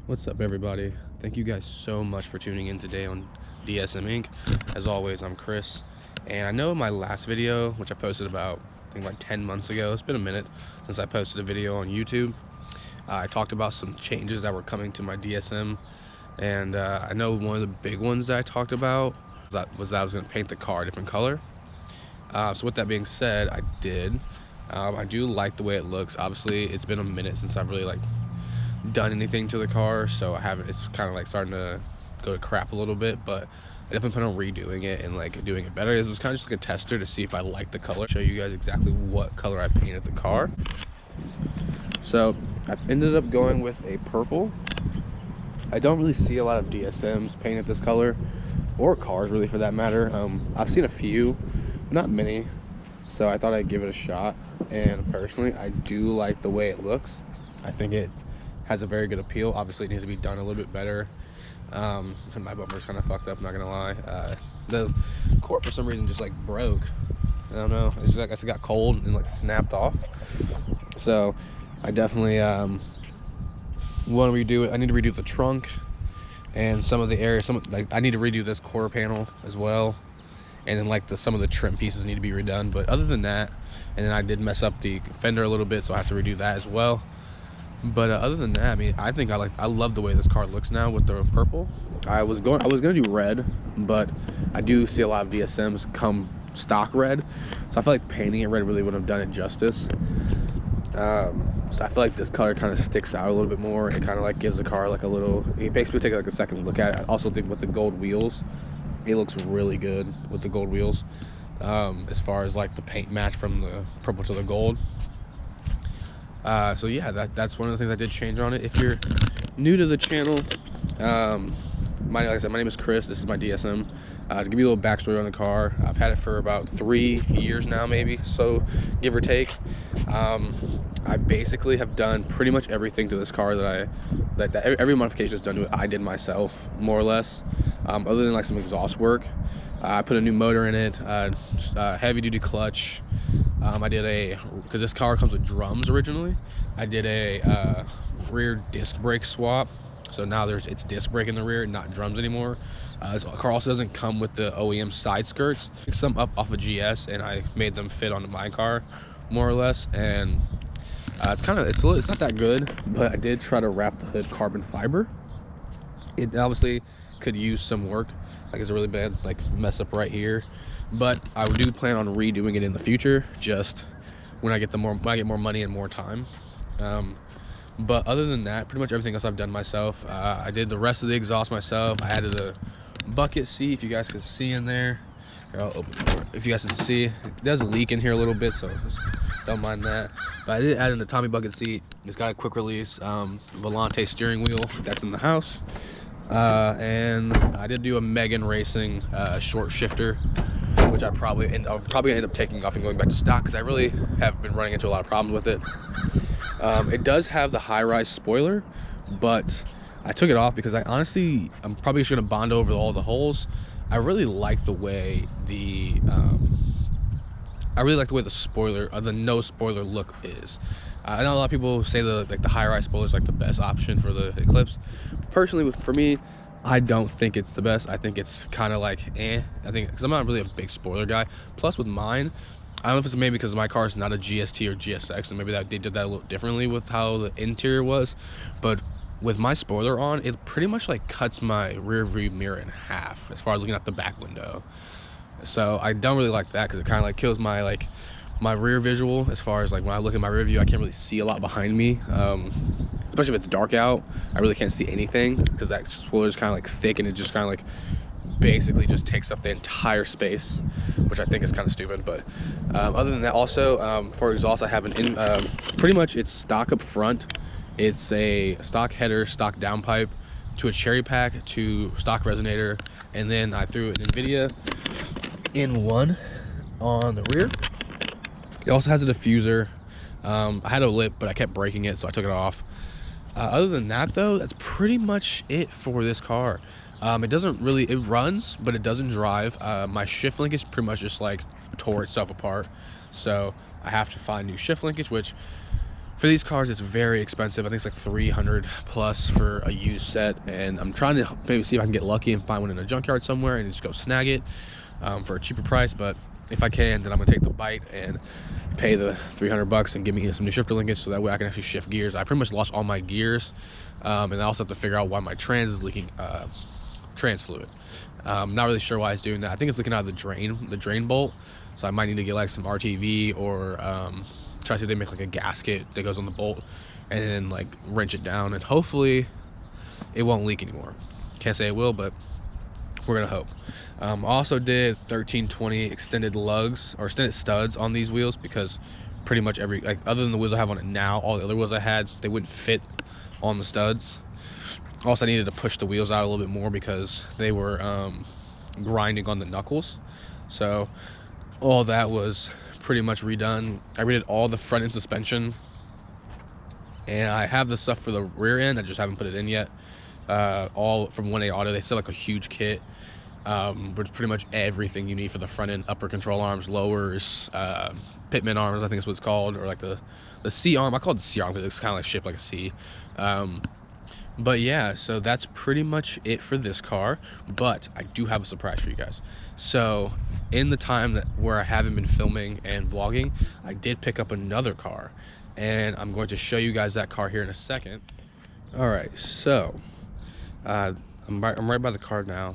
What's up, everybody? Thank you guys so much for tuning in today on DSM Inc. As always, I'm Chris, and I know in my last video, which I posted about I think like 10 months ago, it's been a minute since I posted a video on YouTube. I talked about some changes that were coming to my DSM, and I know one of the big ones that I talked about was that I was going to paint the car a different color. So with that being said, I did. I do like the way it looks. Obviously, it's been a minute since I've really done anything to the car, so I haven't. It's kind of starting to go to crap a little bit, but I definitely plan on redoing it and doing it better. It was kind of just like a tester to see if I like the color. Show you guys exactly what color I painted the car. So I ended up going with a purple. I don't really see a lot of DSMs painted this color, or cars really for that matter. I've seen a few, not many, so I thought I'd give it a shot. And personally, I do like the way it looks. I think it has a very good appeal. Obviously, it needs to be done a little bit better. My bumper's kind of fucked up, not gonna lie. The cord for some reason just broke. I don't know. It's just I guess it got cold and snapped off. So I definitely want to redo it. I need to redo the trunk and some of the areas. I need to redo this quarter panel as well. And then some of the trim pieces need to be redone. But other than that, and then I did mess up the fender a little bit, so I have to redo that as well. But other than that, I mean, I think I love the way this car looks now with the purple. I was gonna do red, but I do see a lot of DSMs come stock red, so I feel like painting it red really would have done it justice. So I feel like this color kind of sticks out a little bit more. It kind of gives the car a little. It makes me take a second look at it. I also think with the gold wheels, it looks really good with the gold wheels. As far as the paint match from the purple to the gold. So yeah, that's one of the things I did change on it. If you're new to the channel, like I said, my name is Chris. This is my DSM. To give you a little backstory on the car, I've had it for about 3 years now, maybe, so give or take. I basically have done pretty much everything to this car that every modification is done to it. I did myself, more or less, other than some exhaust work. I put a new motor in it, heavy duty clutch. I did because this car comes with drums originally, I did a rear disc brake swap. So now it's disc brake in the rear, not drums anymore. This car also doesn't come with the OEM side skirts. I picked some up off of GS and I made them fit onto my car, more or less. And it's not that good, but I did try to wrap the hood carbon fiber. It obviously could use some work. It's a really bad mess up right here, but I do plan on redoing it in the future, just when I get more money and more time. But other than that, pretty much everything else I've done myself. I did the rest of the exhaust myself. I added a bucket seat, if you guys can see in there. Here, I'll open the door. If you guys can see, it does leak in here a little bit, so just don't mind that. But I did add in the Tommy bucket seat. It's got a quick release Volante steering wheel that's in the house. And I did do a Megan Racing short shifter, which I'll probably end up taking off and going back to stock, because I really have been running into a lot of problems with it. It does have the high-rise spoiler, but I took it off because I'm probably just gonna bond over all the holes. I really like the way the spoiler, the no spoiler look is. I know a lot of people say the high-rise spoiler is the best option for the Eclipse. Personally, for me, I don't think it's the best. I think it's kind of I think because I'm not really a big spoiler guy. Plus with mine, I don't know if it's maybe because my car is not a GST or GSX, and maybe they did that a little differently with how the interior was. But with my spoiler on, it pretty much cuts my rear view mirror in half as far as looking out the back window. So I don't really like that, because it kind of kills my my rear visual. As far as when I look at my rear view, I can't really see a lot behind me, especially if it's dark out. I really can't see anything because that spoiler is kind of thick, and it just kind of basically just takes up the entire space, which I think is kind of stupid. But other than that, also for exhaust, I have pretty much it's stock up front. It's a stock header, stock downpipe, to a cherry pack, to stock resonator, and then I threw an NVIDIA in one on the rear. It also has a diffuser. I had a lip, but I kept breaking it, so I took it off. Other than that, though, that's pretty much it for this car. It runs, but it doesn't drive. My shift linkage pretty much just tore itself apart, so I have to find new shift linkage, which For these cars, it's very expensive. I think it's like 300 plus for a used set, and I'm trying to maybe see if I can get lucky and find one in a junkyard somewhere and just go snag it for a cheaper price. But if I can, then I'm gonna take the bite and pay the 300 bucks and give me some new shifter linkage, so that way I can actually shift gears. I pretty much lost all my gears, and I also have to figure out why my trans is leaking trans fluid. Not really sure why it's doing that. I think it's leaking out of the drain bolt, so I might need to get like some RTV or try to see if they make like a gasket that goes on the bolt and then like wrench it down, and hopefully it won't leak anymore. Can't say it will, but we're gonna hope. Also did 1320 extended lugs or extended studs on these wheels, because pretty much every, like other than the wheels I have on it now, all the other wheels I had, they wouldn't fit on the studs. Also, I needed to push the wheels out a little bit more because they were grinding on the knuckles. So all that was pretty much redone. I redid all the front end suspension, and I have the stuff for the rear end. I just haven't put it in yet. All from 1A Auto. They sell like a huge kit, with pretty much everything you need for the front end: upper control arms, lowers, pitman arms, I think is what it's called, or like the C arm. I call it the C arm because it's kind of like shaped like a C. But yeah, so that's pretty much it for this car. But I do have a surprise for you guys. So in the time where I haven't been filming and vlogging, I did pick up another car, and I'm going to show you guys that car here in a second. All right, so I'm right by the car now.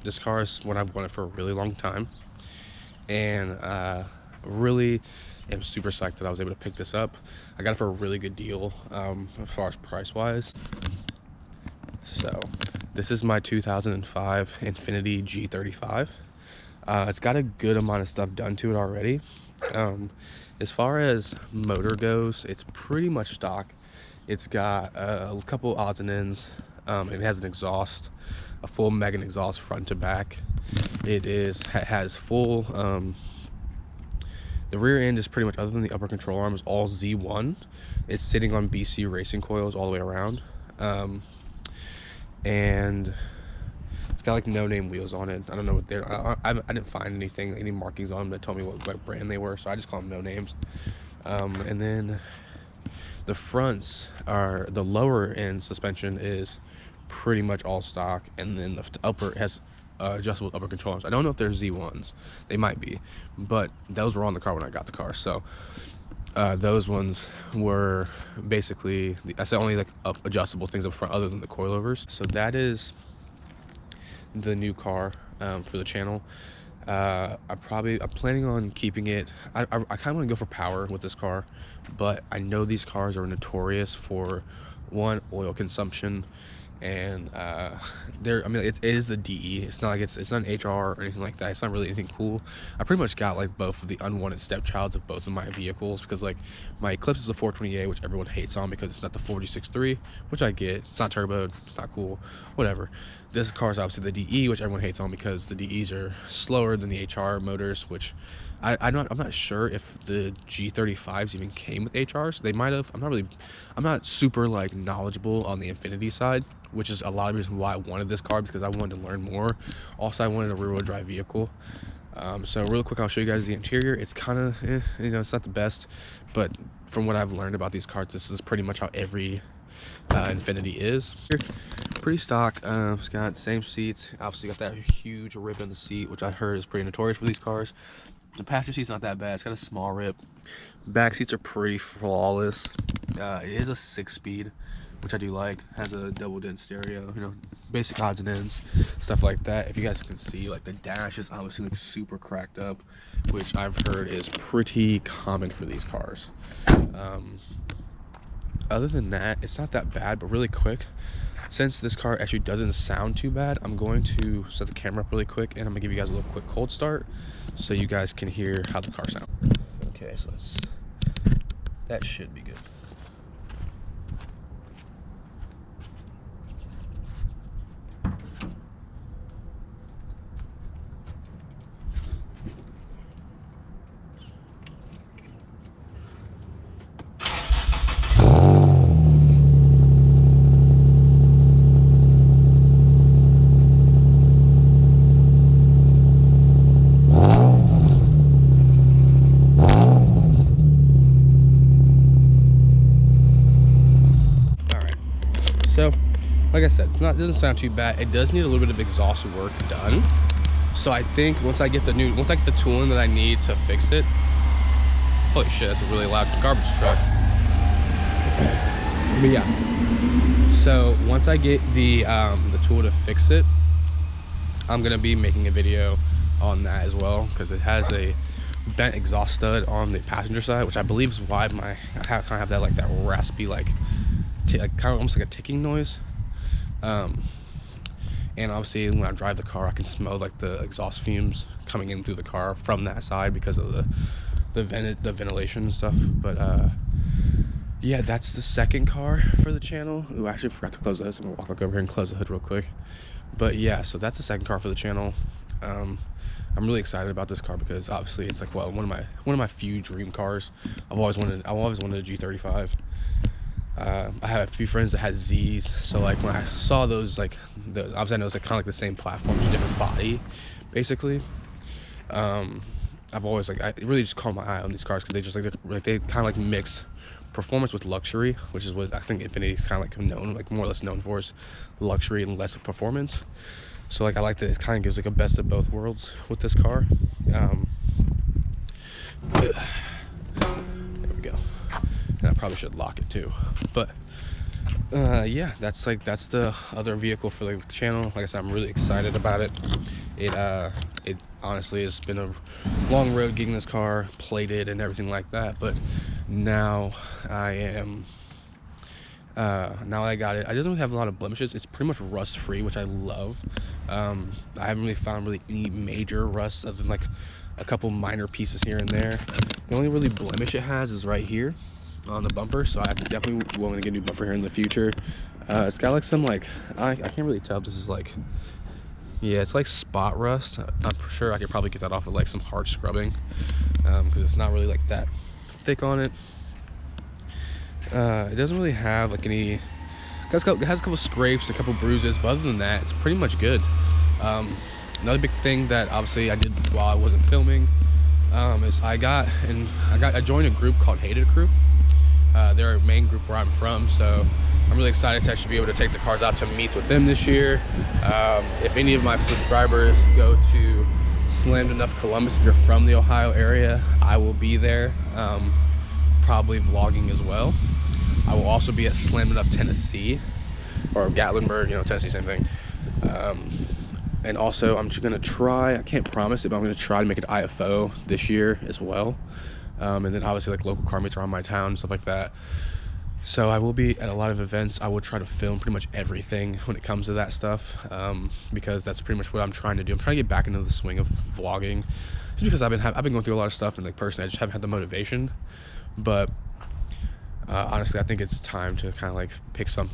This car is one I've wanted for a really long time, and really am super psyched that I was able to pick this up. I got it for a really good deal as far as price wise. So this is my 2005 Infiniti G35. It's got a good amount of stuff done to it already. As far as motor goes, it's pretty much stock. It's got a couple odds and ends. It has an exhaust, a full Megan exhaust front to back. It has full, the rear end is pretty much, other than the upper control arm, is all Z1. It's sitting on BC racing coils all the way around. And it's got like no name wheels on it. I don't know what they're, I didn't find any markings on them that told me what brand they were, so I just call them no names. And then the fronts are, the lower end suspension is pretty much all stock, and then the upper has adjustable upper control arms. I don't know if they're Z1s, they might be, but those were on the car when I got the car. So those ones were basically, I said only like adjustable things up front other than the coilovers. So that is the new car for the channel. I'm planning on keeping it. I kind of want to go for power with this car, but I know these cars are notorious for, one, oil consumption, and it is the DE. It's not like it's not an HR or anything like that. It's not really anything cool. I pretty much got like both of the unwanted stepchilds of both of my vehicles, because like my Eclipse is a 420A, which everyone hates on because it's not the 4G63, which I get. It's not turbo, it's not cool, whatever. This car is obviously the DE, which everyone hates on because the DEs are slower than the HR motors, which I'm not sure if the G35s even came with HRs. They might have. I'm not super like knowledgeable on the Infiniti side, which is a lot of the reason why I wanted this car, because I wanted to learn more. Also, I wanted a rear-wheel drive vehicle. So real quick, I'll show you guys the interior. It's kind of, it's not the best, but from what I've learned about these cars, this is pretty much how every Infiniti is. Pretty stock. It's got same seats. Obviously got that huge rip in the seat, which I heard is pretty notorious for these cars. The passenger seat's not that bad. It's got a small rip. Back seats are pretty flawless. It is a 6-speed, which I do like. Has a double dent stereo, basic odds and ends, stuff like that. If you guys can see, like the dash is obviously like super cracked up, which I've heard is pretty common for these cars. Other than that, it's not that bad. But really quick, since this car actually doesn't sound too bad, I'm going to set the camera up really quick, and I'm gonna give you guys a little quick cold start so you guys can hear how the car sounds. Okay, so that should be good. like I said, it doesn't sound too bad. It does need a little bit of exhaust work done. So I think once I get the tooling that I need to fix it. Holy shit, that's a really loud garbage truck. But yeah, so once I get the tool to fix it, I'm gonna be making a video on that as well, because it has a bent exhaust stud on the passenger side, which I believe is why I kind of have that like that raspy like kind of almost like a ticking noise. And obviously when I drive the car, I can smell like the exhaust fumes coming in through the car from that side because of the ventilation and stuff. But yeah, that's the second car for the channel. Ooh, I actually forgot to close the hood, so I'm gonna walk back over here and close the hood real quick. But yeah, so that's the second car for the channel. I'm really excited about this car because obviously it's like, well, one of my few dream cars. I've always wanted a G35. I have a few friends that had Z's, so like when I saw those, obviously I know it's like kind of like the same platform, just different body, basically. I've always I really just caught my eye on these cars because they just they kind of like mix performance with luxury, which is what I think Infinity's kind of like known, like more or less known for, is luxury and less performance. So like I like that it kind of gives like a best of both worlds with this car. There we go. And I probably should lock it too. But yeah, that's the other vehicle for the channel. Like I said, I'm really excited about it. It honestly has been a long road getting this car plated and everything like that, but now I am now I got it. It doesn't really have a lot of blemishes. It's pretty much rust free, which I love. I haven't really found any major rust other than like a couple minor pieces here and there. The only really blemish it has is right here on the bumper, so I definitely want to get a new bumper here in the future. It's got like some I can't really tell if this is like, yeah, it's like spot rust. I'm sure I could probably get that off of like some hard scrubbing, because it's not really like that thick on it. It doesn't really have like any, it has a couple scrapes, a couple bruises, but other than that, it's pretty much good. Another big thing that obviously I did while I wasn't filming is I joined a group called Hated Crew. They're a main group where I'm from, so I'm really excited to actually be able to take the cars out to meet with them this year. If any of my subscribers go to Slammed Enough Columbus, if you're from the Ohio area, I will be there, probably vlogging as well. I will also be at Slammed Enough Tennessee, or Gatlinburg, Tennessee, same thing. And also I'm just gonna try, I can't promise it, but I'm gonna try to make it IFO this year as well. And then obviously like local car meets around my town, stuff like that. So I will be at a lot of events. I will try to film pretty much everything when it comes to that stuff, because that's pretty much what I'm trying to do. I'm trying to get back into the swing of vlogging, just because I've been going through a lot of stuff, and like personally I just haven't had the motivation. But honestly, I think it's time to kind of like pick a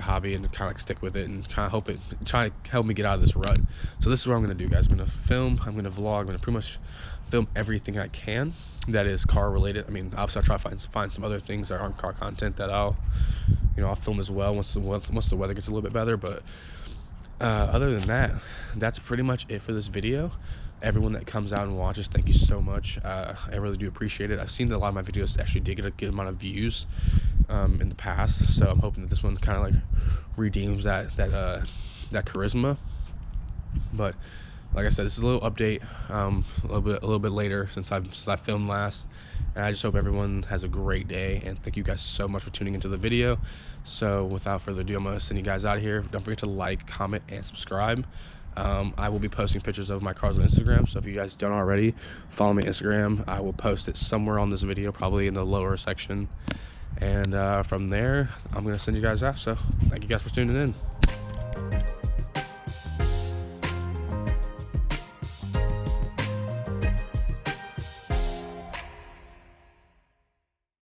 hobby and kind of like stick with it and kind of try to help me get out of this rut. So this is what I'm gonna do, guys. I'm gonna film, I'm gonna vlog, I'm gonna pretty much film everything I can that is car related. I mean, obviously I'll try to find some other things that aren't car content that I'll film as well once the weather gets a little bit better. But other than that, that's pretty much it for this video. Everyone that comes out and watches, thank you so much. I really do appreciate it. I've seen that a lot of my videos actually did get a good amount of views in the past, so I'm hoping that this one kind of like redeems that charisma. But like I said, this is a little update, a little bit later since I filmed last, and I just hope everyone has a great day, and thank you guys so much for tuning into the video. So without further ado, I'm gonna send you guys out of here. Don't forget to like, comment, and subscribe. I will be posting pictures of my cars on Instagram, so if you guys don't already, follow me on Instagram. I will post it somewhere on this video, probably in the lower section, and from there I'm gonna send you guys out. So thank you guys for tuning in.